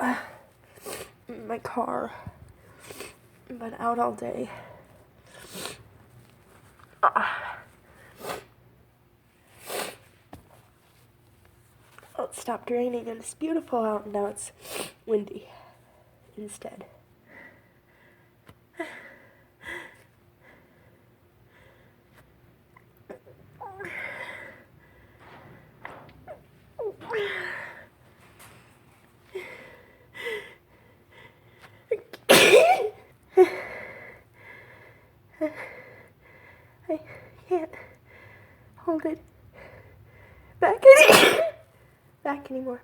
in my car. Been out all day. Oh, it stopped raining and it's beautiful out, and now it's windy instead. I can't hold it back anymore.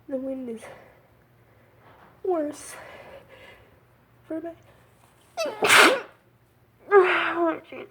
The wind is worse for my... Oh, jeez.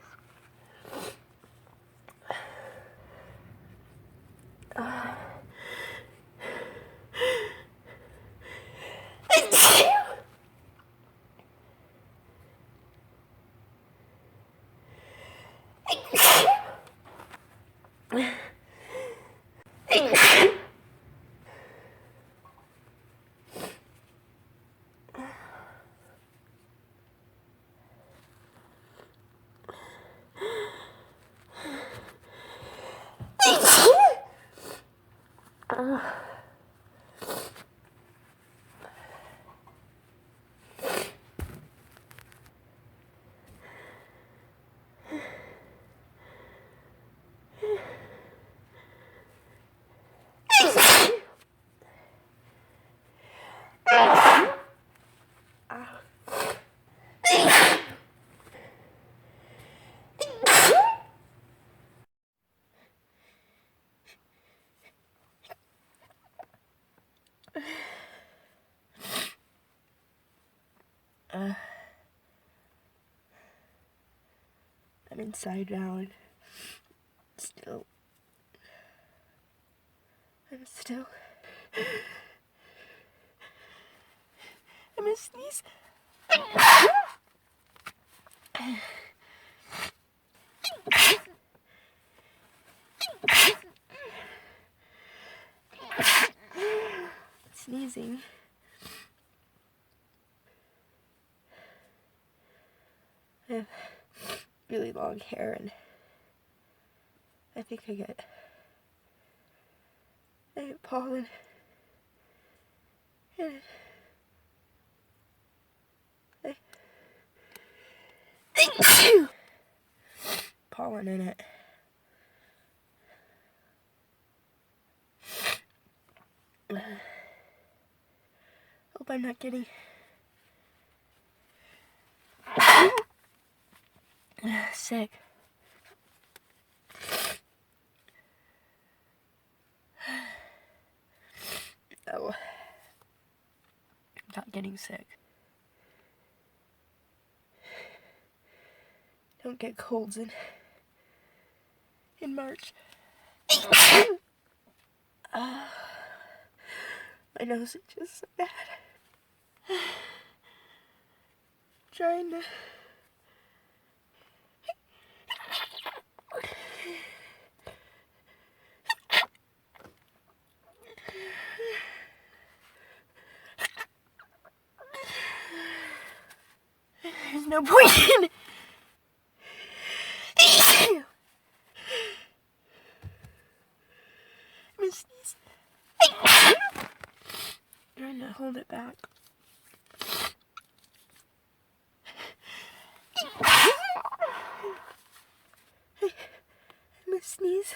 I'm inside now and I'm gonna sneeze. Sneezing. I have really long hair and I think I get pollen in it. Pollen in it. Hope I'm not getting sick. Oh, I'm not getting sick. Don't get colds in March. My nose is just so bad. Trying to there's no point in I'm gonna sneeze. Trying to hold it back. I'm gonna sneeze.